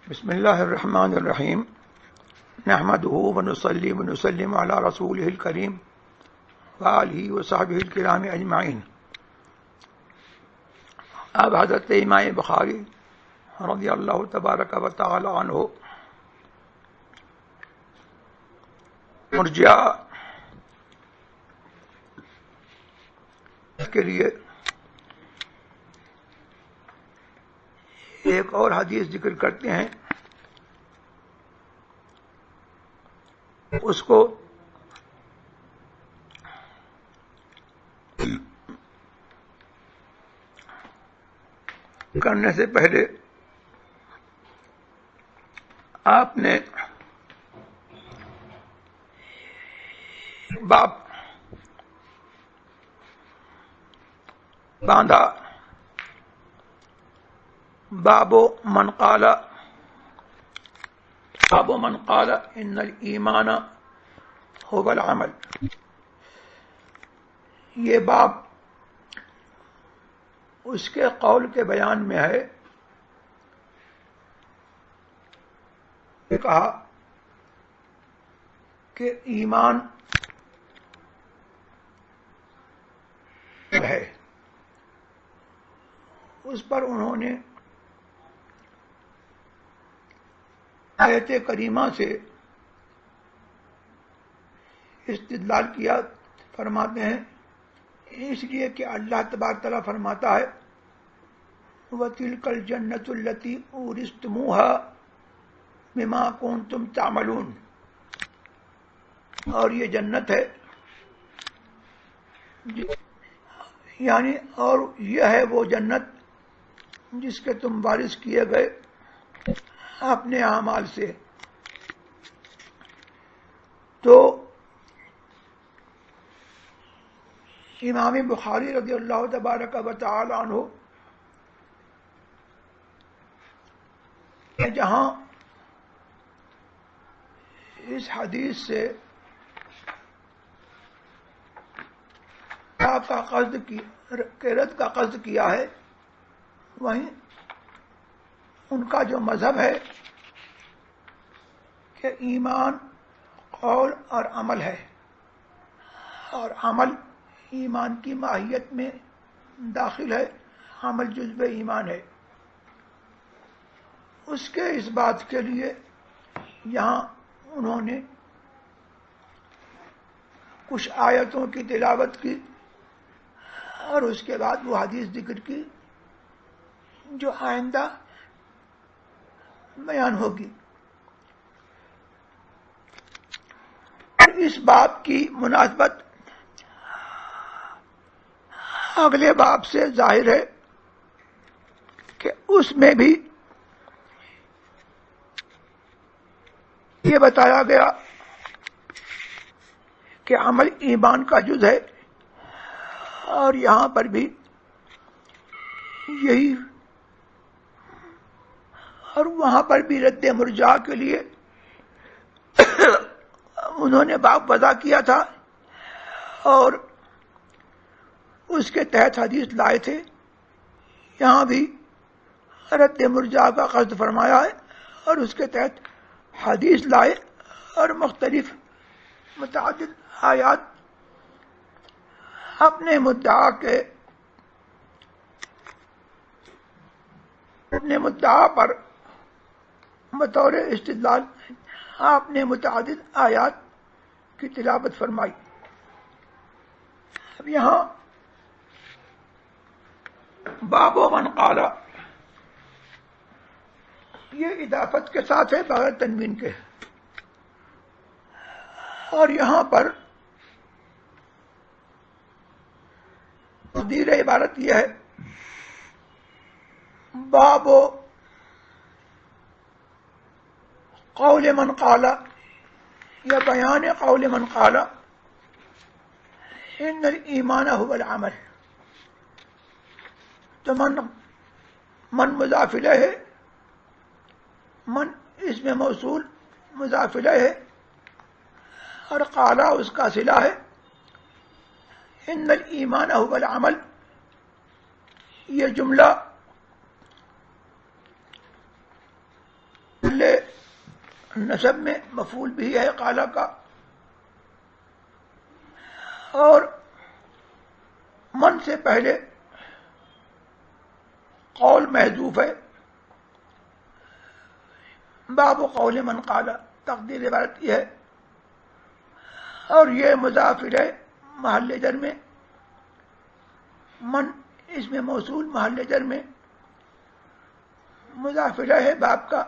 بسم اللہ الرحمن الرحیم نحمده ونصلی ونسلم علی رسولہ الکریم وآلہ وصحبہ الکرام اجمعین. اب حضرت امام بخاری رضی اللہ تبارک و تعالی عنہ مرجئہ کے لیے ایک اور حدیث ذکر کرتے ہیں. اس کو کرنے سے پہلے آپ نے باب باندھا. باب من قال ان الایمان هو العمل. یہ باب اس کے قول کے بیان میں ہے. کہا کہ ایمان ہے. اس پر انہوں نے آیت کریمہ سے استدلال کیا. فرماتے ہیں اس لیے کہ اللہ تبارک تعالیٰ فرماتا ہے وَتِلْكَ الْجَنَّةُ الَّتِي أُورِثْتُمُوهَا بِمَا كُنْتُمْ تَعْمَلُونَ. اور یہ جنت ہے یعنی اور یہ ہے وہ جنت جس کے تم وارث کیے گئے اپنے اعمال سے. تو امام بخاری رضی اللہ تبارک و تعالی عنہ جہاں اس حدیث سے رد کا قصد کیا ہے، وہیں ان کا جو مذہب ہے کہ ایمان قول اور عمل ہے، اور عمل ایمان کی ماہیت میں داخل ہے. عمل جزو ایمان ہے. اس کے اس بات کے لیے یہاں انہوں نے کچھ آیتوں کی تلاوت کی اور اس کے بعد وہ حدیث ذکر کی جو آئندہ بیان ہوگی. اس باب کی مناسبت اگلے باب سے ظاہر ہے کہ اس میں بھی یہ بتایا گیا کہ عمل ایمان کا جز ہے، اور یہاں پر بھی یہی، اور وہاں پر بھی رد مرجع کے لیے انہوں نے باب وضع کیا تھا اور اس کے تحت حدیث لائے تھے. یہاں بھی رد مرجع کا قصد فرمایا ہے اور اس کے تحت حدیث لائے اور مختلف متعدد آیات اپنے مدعا پر بطور استدلال آپ نے متعدد آیات کی تلاوت فرمائی. اب یہاں باب من قال یہ اضافت کے ساتھ ہے بغیر تنوین کے، اور یہاں پر تقدیر عبارت یہ ہے باب قول من قال، یا بیان قول من قال ان الایمان هو العمل. تو من مضاف الیہ ہے، من اس میں موصول مضاف الیہ ہے، اور قال اس کا صلہ ہے. ان الایمان هو العمل، یہ جملہ نسب میں مفعول بھی ہے قال کا، اور من سے پہلے قول محذوف ہے، باب قول من قال، تقدیر عبارت یہ ہے، اور یہ مضاف الیہ محل جر میں، من اس میں موصول محل جر میں مضاف الیہ ہے باب کا،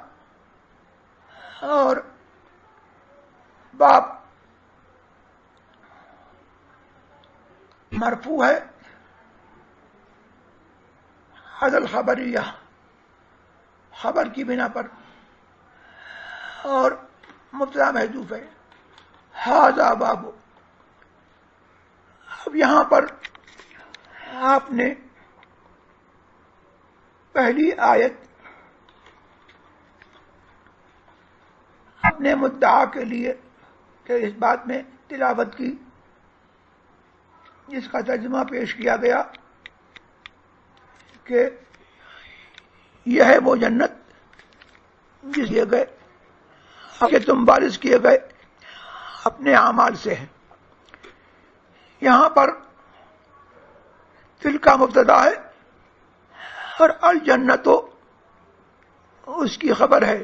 اور باب مرفوع ہے علی الخبریہ، خبر کی بنا پر، اور مبتدا محذوف ہے ھذا باب۔ اب یہاں پر آپ نے پہلی آیت اپنے مدعا کے لیے کہ اس بات میں تلاوت کی، جس کا ترجمہ پیش کیا گیا کہ یہ ہے وہ جنت جس لیے گئے کہ تم وارث کیے گئے اپنے اعمال سے ہیں۔ یہاں پر تل کا مبتدا ہے اور الجنت اس کی خبر ہے،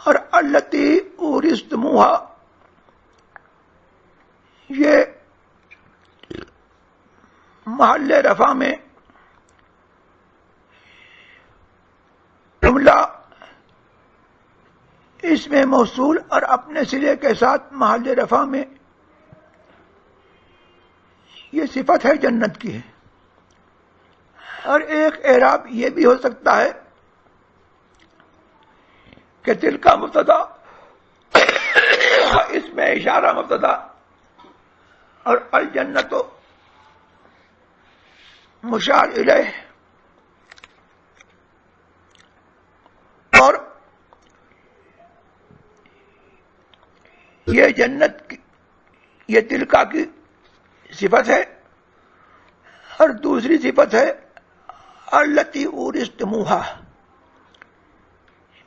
اور التی اورثتموہا یہ محل رفع میں جملہ اس میں موصول اور اپنے صلے کے ساتھ محل رفع میں یہ صفت ہے جنت کی ہے، اور ایک اعراب یہ بھی ہو سکتا ہے کہ تل کا مبتدا اس میں اشارہ مبتدا اور الجنت مشار الیہ، اور یہ جنت کی یہ تلکا کی صفت ہے، اور دوسری صفت ہے التی اورثتموہا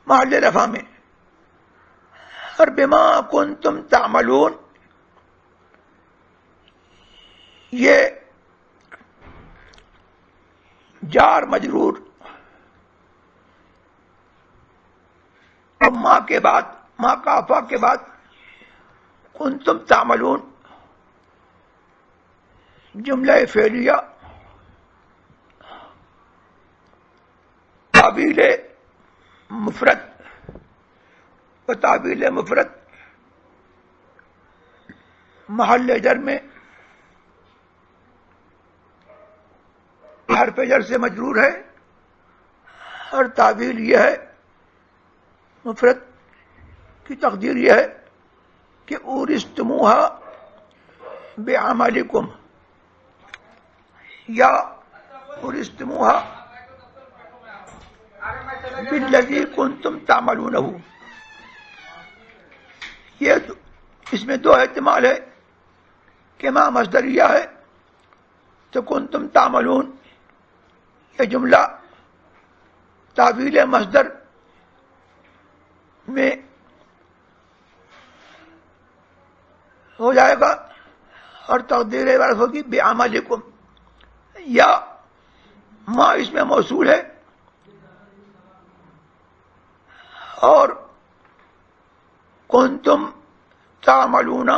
محل رفع میں، اور بما کنتم تعملون یہ جار مجرور ماں کے بعد، ماں کافا کے بعد کنتم تعملون جملہ فعلیہ تعبیل مفرد و تعبیل مفرد محل جر میں حرف جر سے مجرور ہے، اور تعبیل یہ ہے مفرد کی تقدیر یہ ہے کہ اورثتموہا بعملکم یا اورثتموہا بالذی کنتم تعملونہ، یہ اس میں دو احتمال ہے کہ ماں مصدریہ ہے تو کنتم تعملون یہ جملہ تعویل مصدر میں ہو جائے گا، اور تقدیر عبارت ہوگی بعملکم، یا ما اس میں موصول ہے اور کنتم تعملون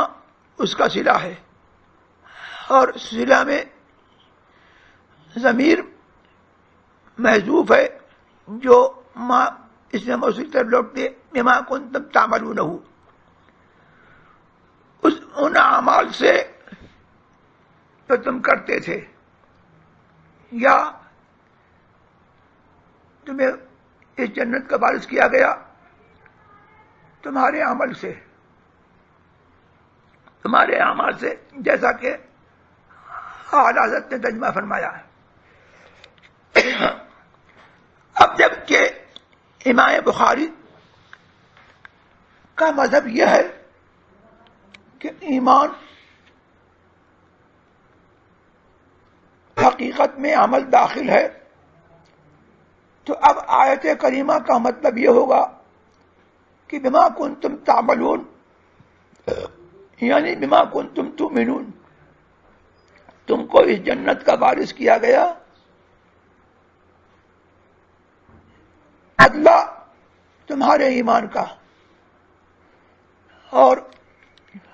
اس کا صلہ ہے، اور صلہ میں ضمیر محذوف ہے جو ما اس میں موصول طرف لوٹتے بما کنتم تعملونہ، ان اعمال سے جو تم کرتے تھے، یا تمہیں اس جنت کا وارث کیا گیا تمہارے عمل سے، تمہارے اعمال سے، جیسا کہ اعلیٰ حضرت نے ترجمہ فرمایا ہے۔ اب جب کہ امام بخاری کا مذہب یہ ہے کہ ایمان حقیقت میں عمل داخل ہے، تو اب آیت کریمہ کا مطلب یہ ہوگا کہ بما کنتم تعملون یعنی بما کنتم تؤمنون، تم کو اس جنت کا وارث کیا گیا بدلہ تمہارے ایمان کا۔ اور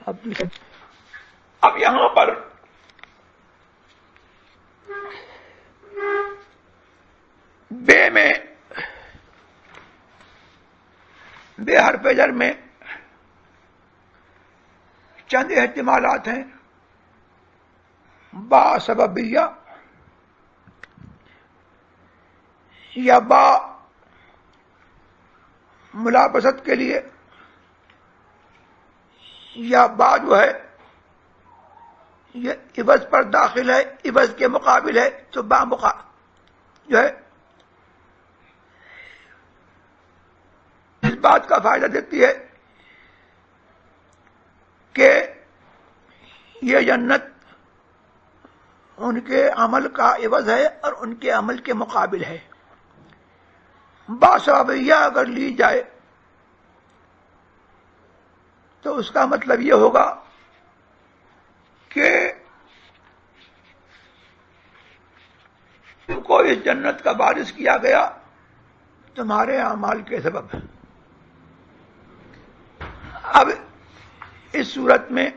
اب یہاں پر بے حرف جر میں چند احتمالات ہیں۔ با سببیہ یا با ملابست کے لیے، یا با جو ہے یہ عوض پر داخل ہے، عوض کے مقابل ہے، تو با جو ہے اس بات کا فائدہ دیتی ہے کہ یہ جنت ان کے عمل کا عوض ہے اور ان کے عمل کے مقابل ہے۔ باسببیہ اگر لی جائے تو اس کا مطلب یہ ہوگا کہ تم کو اس جنت کا وارث کیا گیا تمہارے اعمال کے سبب۔ اب اس صورت میں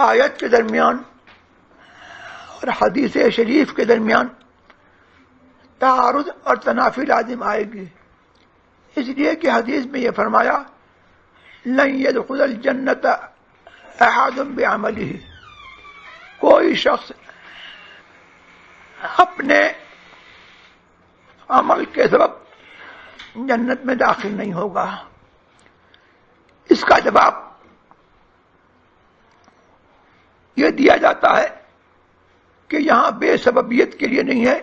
آیت کے درمیان اور حدیث شریف کے درمیان تعارض اور تنافی لازم آئے گی، اس لیے کہ حدیث میں یہ فرمایا لن يدخل الجنت احد بعمله، کوئی شخص اپنے عمل کے سبب جنت میں داخل نہیں ہوگا۔ اس کا جواب یہ دیا جاتا ہے کہ یہاں بے سببیت کے لیے نہیں ہے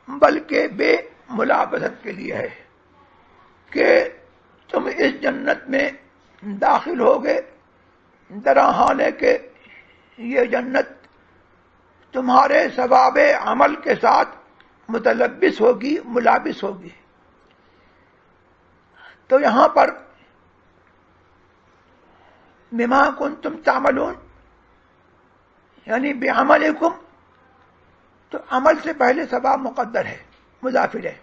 بلکہ بے ملابست کے لیے ہے، کہ تم اس جنت میں داخل ہوگے دراحالے کہ یہ جنت تمہارے ثواب عمل کے ساتھ متلبس ہوگی، ملابس ہوگی۔ تو یہاں پر بما کنتم تعملون یعنی بعملکم، تو عمل سے پہلے ثواب مقدر ہے، مضافر ہے،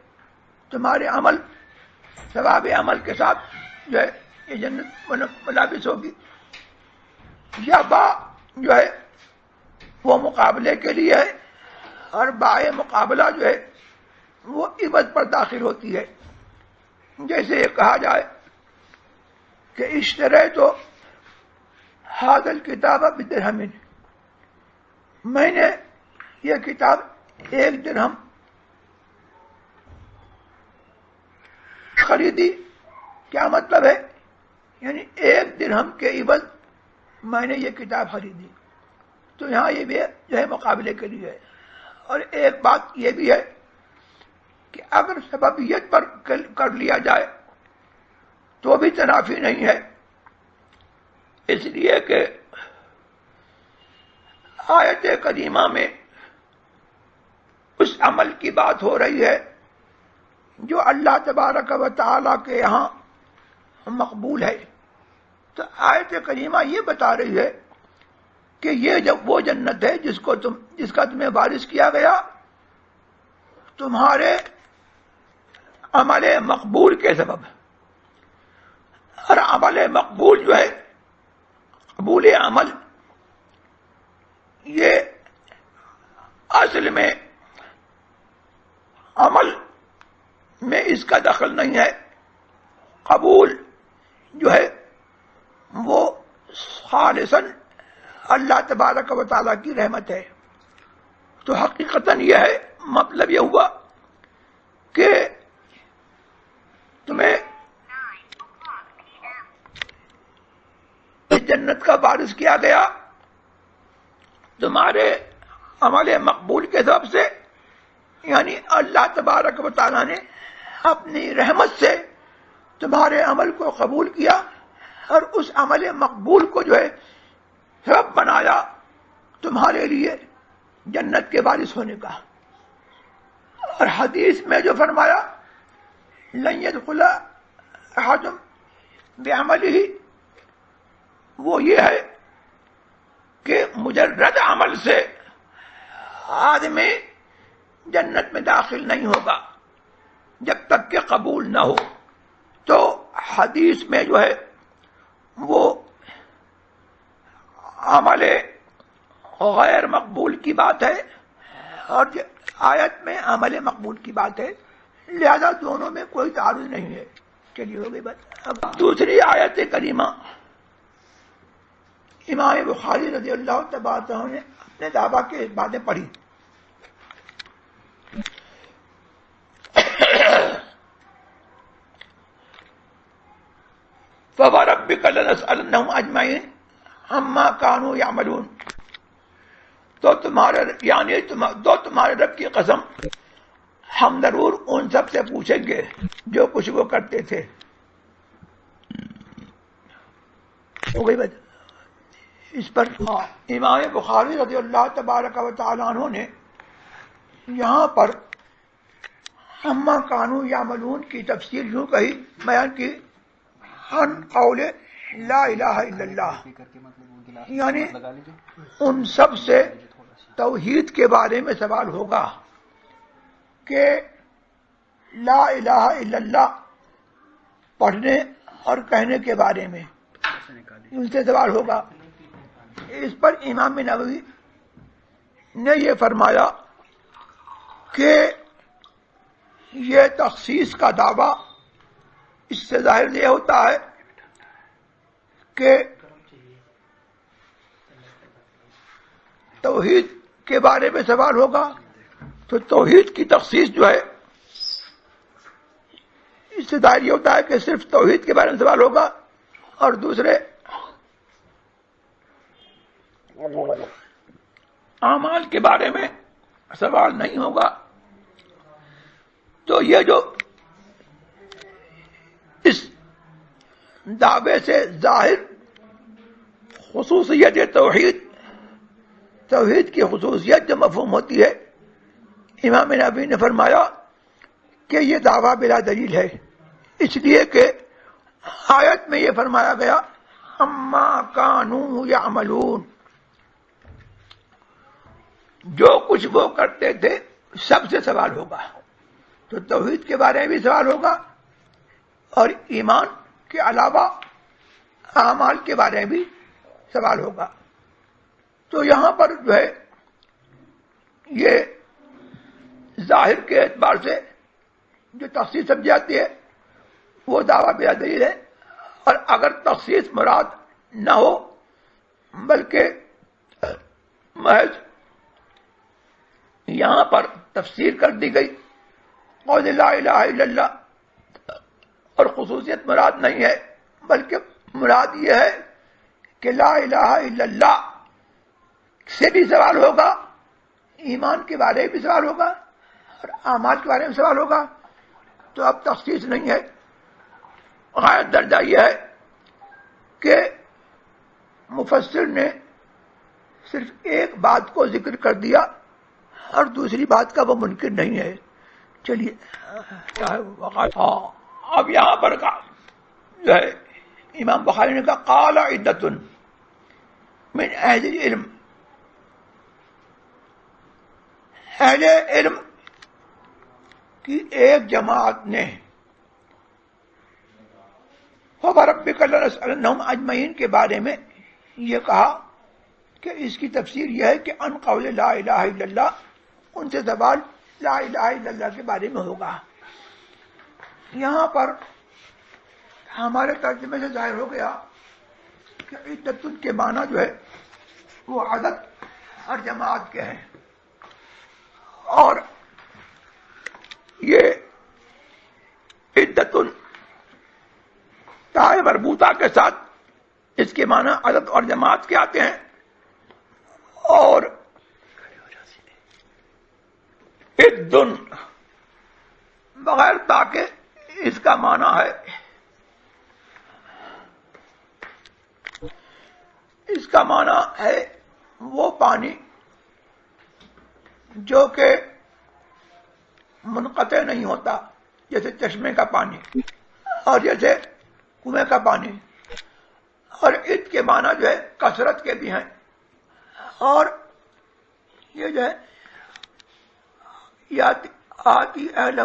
تمہارے عمل ثواب عمل کے ساتھ جو ہے یہ جنت ملابس ہوگی۔ یا با جو ہے وہ مقابلے کے لیے ہے، اور بائے مقابلہ جو ہے وہ عوض پر داخل ہوتی ہے۔ جیسے یہ کہا جائے کہ اشترے تو ھذا الکتاب بدرہم، میں نے یہ کتاب 1 درہم خریدی۔ کیا مطلب ہے؟ یعنی 1 درہم کے عوض میں نے یہ کتاب خریدی۔ تو یہاں یہ بھی جو ہے مقابلے کے لیے ہے۔ اور ایک بات یہ بھی ہے کہ اگر سببیت پر کر لیا جائے تو بھی تنافی نہیں ہے، اس لیے کہ آیت کریمہ میں اس عمل کی بات ہو رہی ہے جو اللہ تبارک و تعالی کے یہاں مقبول ہے۔ تو آیت کریمہ یہ بتا رہی ہے کہ یہ جب وہ جنت ہے جس کا تمہیں وارث کیا گیا تمہارے عمل مقبول کے سبب۔ اور عمل مقبول جو ہے، قبول عمل، یہ اصل میں عمل میں اس کا دخل نہیں ہے۔ قبول جو ہے وہ خالصاً اللہ تبارک و تعالیٰ کی رحمت ہے۔ تو حقیقتاً یہ ہے، مطلب یہ ہوا کہ تمہیں اس جنت کا وارث کیا گیا تمہارے عمل مقبول کے سبب سے، یعنی اللہ تبارک و تعالیٰ نے اپنی رحمت سے تمہارے عمل کو قبول کیا اور اس عمل مقبول کو جو ہے سبب بنایا تمہارے لیے جنت کے وارث ہونے کا۔ اور حدیث میں جو فرمایا لن يدخل احدم بعملہ، وہ یہ ہے کہ مجرد عمل سے آدمی جنت میں داخل نہیں ہوگا جب تک کہ قبول نہ ہو. تو حدیث میں جو ہے وہ عمل غیر مقبول کی بات ہے اور آیت میں عمل مقبول کی بات ہے، لہذا دونوں میں کوئی تعارض نہیں ہے. چلیے ہو گئی بات. اب دوسری آیت کریمہ امام بخاری رضی اللہ تبارک عنہ نے اپنے دعویٰ کے باتیں پڑھی. فَوَرَبِّكَ لَنَسْأَلَنَّهُمْ أَجْمَعِينَ عَمَّا كَانُوا يَعْمَلُونَ، تو تمہارے رب کی قسم ہم ضرور ان سب سے پوچھیں گے جو کچھ وہ کرتے تھے. ہو گئی بات. اس پر امام بخاری رضی اللہ تبارک و تعالی عنہ نے یہاں پر اما کانو یعملون کی تفسیر یوں کہی بیان کی، ان قول لا الہ الا اللہ، یعنی ان سب سے توحید کے بارے میں سوال ہوگا کہ لا الہ الا اللہ پڑھنے اور کہنے کے بارے میں ان سے سوال ہوگا. اس پر امام نووی نے یہ فرمایا کہ یہ تخصیص کا دعویٰ اس سے ظاہر یہ ہوتا ہے کہ توحید کے بارے میں سوال ہوگا، تو توحید کی تخصیص جو ہے اس سے ظاہر یہ ہوتا ہے کہ صرف توحید کے بارے میں سوال ہوگا اور دوسرے اعمال کے بارے میں سوال نہیں ہوگا. تو یہ جو اس دعوے سے ظاہر خصوصیت توحید کی خصوصیت جو مفہوم ہوتی ہے، امام نبوی نے فرمایا کہ یہ دعویٰ بلا دلیل ہے، اس لیے کہ آیت میں یہ فرمایا گیا اما کانوا یعملون، جو کچھ وہ کرتے تھے سب سے سوال ہوگا. تو توحید کے بارے میں بھی سوال ہوگا اور ایمان کے علاوہ اعمال کے بارے میں بھی سوال ہوگا. تو یہاں پر جو ہے یہ ظاہر کے اعتبار سے جو تخصیص سمجھی جاتی ہے وہ دعویٰ بلا دلیل ہے، اور اگر تخصیص مراد نہ ہو بلکہ محض یہاں پر تفسیر کر دی گئی قول لا الہ الا اللہ اور خصوصیت مراد نہیں ہے بلکہ مراد یہ ہے کہ لا الہ الا اللہ سے بھی سوال ہوگا، ایمان کے بارے میں بھی سوال ہوگا اور اعمال کے بارے میں سوال ہوگا. تو اب تخصیص نہیں ہے، غایت درجہ یہ ہے کہ مفسر نے صرف ایک بات کو ذکر کر دیا اور دوسری بات کا وہ منکر نہیں ہے. چلیے اب یہاں پر جو ہے امام بخاری نے کہا قال عدۃ من اہل العلم، اہل علم کی ایک جماعت نے فَوَرَبِّكَ لَنَسْأَلَنَّهُمْ أَجْمَعِينَ کے بارے میں یہ کہا کہ اس کی تفسیر یہ ہے کہ ان قول لا الہ الا اللہ، ان سے سوال لا الہ الا اللہ کے بارے میں ہوگا. یہاں پر ہمارے ترجمے سے ظاہر ہو گیا کہ عدت کے معنی جو ہے وہ عدد اور جماعت کے ہیں، اور یہ عدت تائے مربوطہ کے ساتھ اس کے معنی عدد اور جماعت کے آتے ہیں، اور عدن بغیر تاکہ اس کا معنی ہے، اس کا معنی ہے وہ پانی جو کہ منقطع نہیں ہوتا جیسے چشمے کا پانی، اور جیسے کنویں کا پانی، اور عد کے معنی جو ہے کثرت کے بھی ہیں، اور یہ جو ہے آتی اہلہ،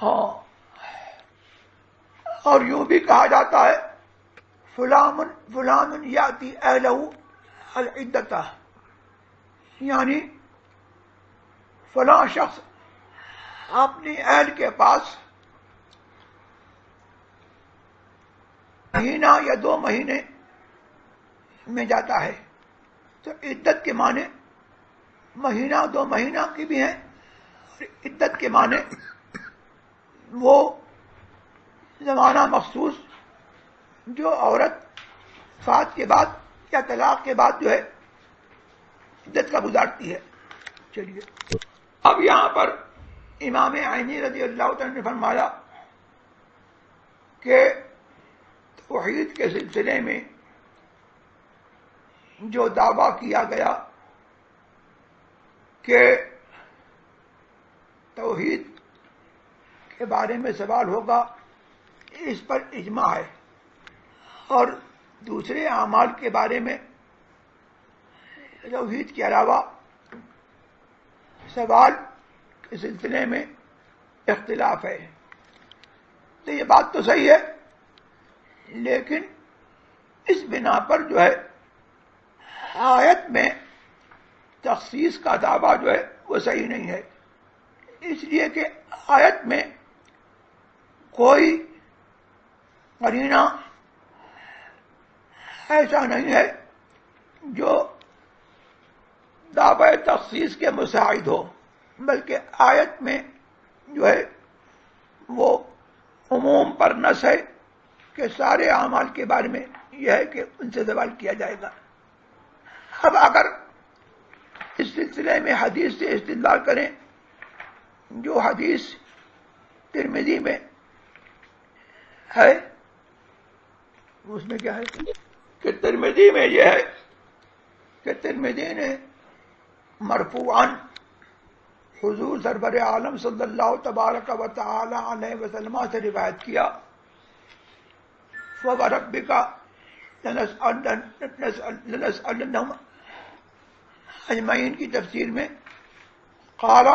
ہاں، اور یوں بھی کہا جاتا ہے فلان یاتی اہلہ العدتہ، یعنی فلاں شخص اپنی اہل کے پاس مہینہ یا 2 مہینے میں جاتا ہے. تو عدت کے معنی مہینہ 2 مہینہ کی بھی ہیں، اور عدت کے معنی وہ زمانہ مخصوص جو عورت فات کے بعد یا طلاق کے بعد جو ہے عدت کا گزارتی ہے. چلیے اب یہاں پر امام عینی رضی اللہ تعالی نے فرمایا کہ توحید کے سلسلے میں جو دعویٰ کیا گیا کہ توحید کے بارے میں سوال ہوگا، اس پر اجماع ہے، اور دوسرے اعمال کے بارے میں توحید کے علاوہ سوال کے سلسلے میں اختلاف ہے. تو یہ بات تو صحیح ہے، لیکن اس بنا پر جو ہے آیت میں تخصیص کا دعویٰ جو ہے وہ صحیح نہیں ہے، اس لیے کہ آیت میں کوئی قرینہ ایسا نہیں ہے جو دعوی تخصیص کے مساعد ہو، بلکہ آیت میں جو ہے وہ عموم پر نص ہے کہ سارے اعمال کے بارے میں یہ ہے کہ ان سے سوال کیا جائے گا. اب اگر اس سلسلے میں حدیث سے استدلال کریں، جو حدیث ترمذی میں ہے، اس میں کیا ہے کہ ترمذی میں یہ ہے کہ ترمذی نے مرفوعاً حضور سرور عالم صلی اللہ تبارک و تعالی علیہ وسلم سے روایت کیا، فَوَرَبِّكَ لَنَسْأَلَنَّهُمْ اجمعین کی تفسیر میں قال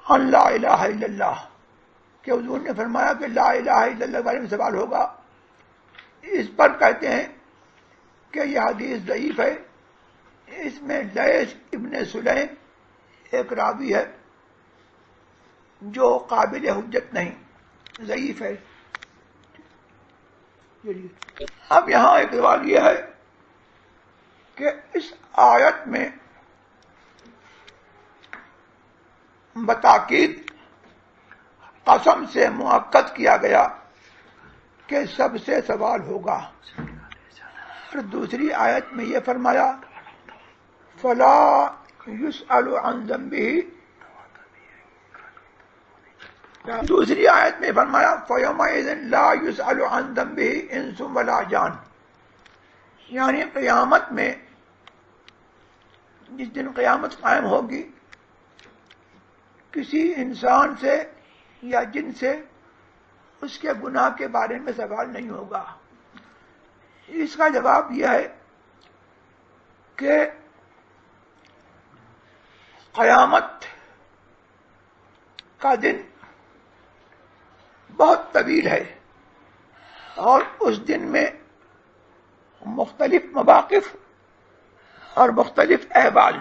ان لا الہ الا اللہ، کہ حضور نے فرمایا کہ لا الہ الا اللہ کے بارے میں سوال ہوگا. اس پر کہتے ہیں کہ یہ حدیث ضعیف ہے، اس میں لیث ابن سلیم ایک راوی ہے جو قابل حجت نہیں، ضعیف ہے. اب یہاں ایک سوال یہ ہے کہ اس آیت میں بتاکید قسم سے مؤکد کیا گیا کہ سب سے سوال ہوگا، اور دوسری آیت میں یہ فرمایا فلا يسأل عن ذنبه، دوسری آیت میں فرمایا فَيَوْمَئِذٍ لَا يُسْأَلُ عَنْ ذَنبِهِ إِنسٌ وَلَا جَانٌ، یعنی قیامت میں جس دن قیامت قائم ہوگی کسی انسان سے یا جن سے اس کے گناہ کے بارے میں سوال نہیں ہوگا. اس کا جواب یہ ہے کہ قیامت کا دن بہت طویل ہے، اور اس دن میں مختلف مواقف اور مختلف احوال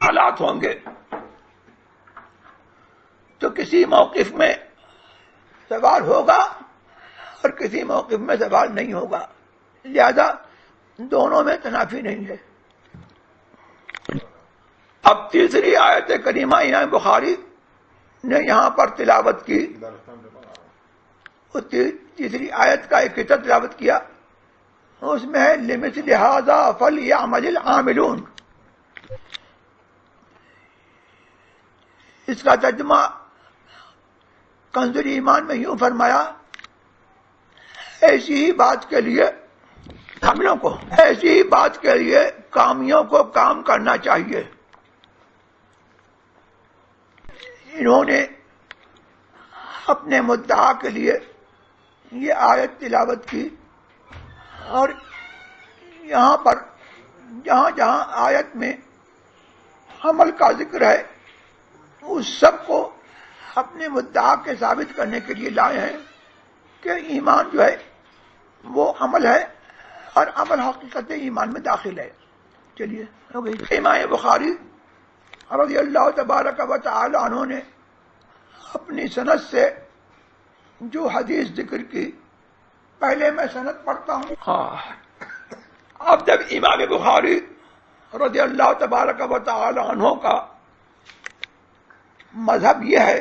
حالات ہوں گے. تو کسی موقف میں سوال ہوگا اور کسی موقف میں سوال نہیں ہوگا، لہذا دونوں میں تنافی نہیں ہے. اب تیسری آیت کریمہ امام بخاری نے یہاں پر تلاوت کی، تیسری آیت کا ایک حصہ تلاوت کیا، اس میں ہے لِمِثْلِ هَٰذَا فَلْيَعْمَلِ الْعَامِلُونَ. اس کا ترجمہ کنز ایمان میں یوں فرمایا ایسی ہی بات کے لیے عاملوں کو، ایسی ہی بات کے لیے کامیوں کو کام کرنا چاہیے. انہوں نے اپنے مدعا کے لیے یہ آیت تلاوت کی، اور یہاں پر جہاں جہاں آیت میں عمل کا ذکر ہے اس سب کو اپنے مدعا کے ثابت کرنے کے لیے لائے ہیں کہ ایمان جو ہے وہ عمل ہے، اور عمل حقیقت ایمان میں داخل ہے۔ چلیے ہو گئی۔ امام بخاری رضی اللہ تبارک و تعالی عنہ نے اپنی سند سے جو حدیث ذکر کی، پہلے میں سند پڑھتا ہوں۔ اب جب امام بخاری رضی اللہ تبارک و تعالی عنہ کا مذہب یہ ہے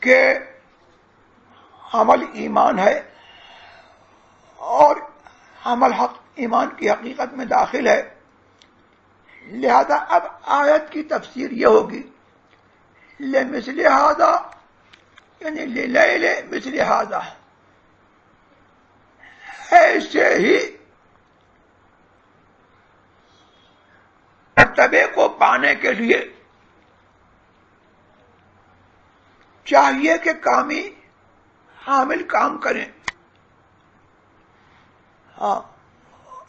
کہ عمل ایمان ہے اور عمل حق ایمان کی حقیقت میں داخل ہے، لہذا اب آیت کی تفسیر یہ ہوگی لمثل ھذا، یعنی للیل مثل ھذا، ایسے ہی مرتبے کو پانے کے لیے چاہیے کہ کامی عامل کام کریں۔ ہاں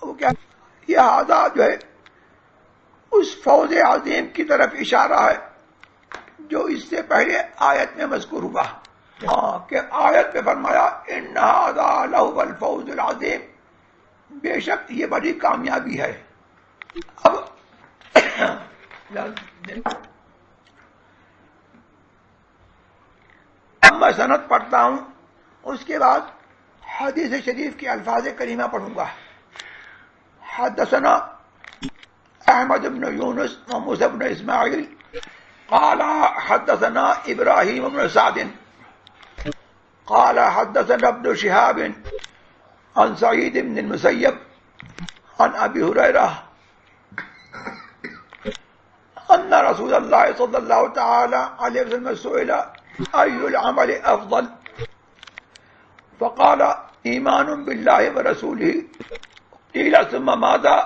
وہ کیا، یہ ھذا جو ہے اس فوز عظیم کی طرف اشارہ ہے جو اس سے پہلے آیت میں مذکور ہوا، کہ آیت میں فرمایا ان ھذا لہو الفوز العظیم، بے شک یہ بڑی کامیابی ہے۔ اب میں سند پڑھتا ہوں، اس کے بعد حدیث شریف کے الفاظ کریمہ پڑھوں گا۔ حدثنا احمد بن یونس وموسى بن اسماعیل قال حدثنا ابراہیم بن سعد قال حدثنا ابن شهاب عن سعید بن المسیب عن ابی ہریرہ ان رسول اللہ صلی اللہ تعالی علیہ وسلم سئل ای العمل افضل فقال ایمان باللہ ورسولہ قیل ثم ماذا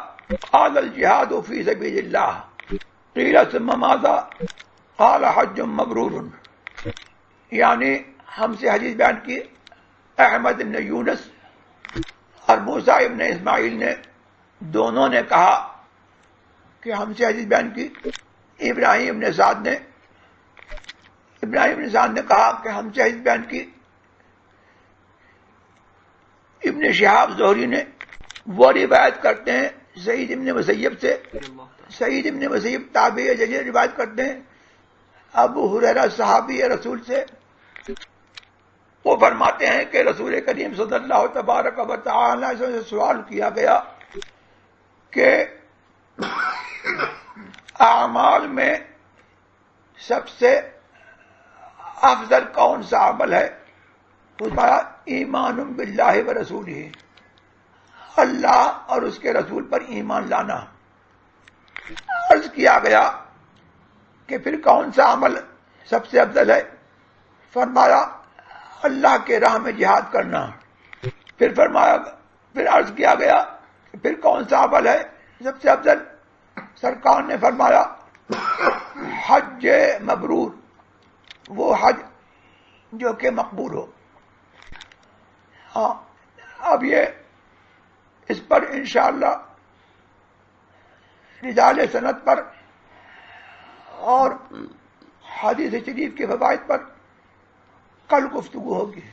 قال الجہاد فی سبیل اللہ قیل ثم ماذا قال حج مبرور۔ یعنی ہم سے حدیث بیان کی احمد بن یونس اور موسیٰ ابن اسماعیل نے، دونوں نے کہا کہ ہم سے حدیث بیان کی ابراہیم بن سعد نے کہا کہ ہم سے حدیث بیان کی ابن شہاب زہری نے، وہ روایت کرتے ہیں سعید ابن مسیب سے، سعید ابن مسیب تابعی جلیل روایت کرتے ہیں ابو ہریرہ صحابی رسول سے، وہ فرماتے ہیں کہ رسول کریم صلی اللہ تبارک و تعالی سے سوال کیا گیا کہ اعمال میں سب سے افضل کون سا عمل ہے؟ فرمایا ایمان باللہ ورسولہ، اللہ اور اس کے رسول پر ایمان لانا۔ عرض کیا گیا کہ پھر کون سا عمل سب سے افضل ہے؟ فرمایا اللہ کے راہ میں جہاد کرنا۔ پھر عرض کیا گیا کہ پھر کون سا عمل ہے سب سے افضل؟ سرکار نے فرمایا حج مبرور، وہ حج جو کہ مقبول ہو۔ ہاں اب یہ اس پر انشاءاللہ رجال سند پر اور حدیث شریف کے فوائد پر کل گفتگو ہوگی۔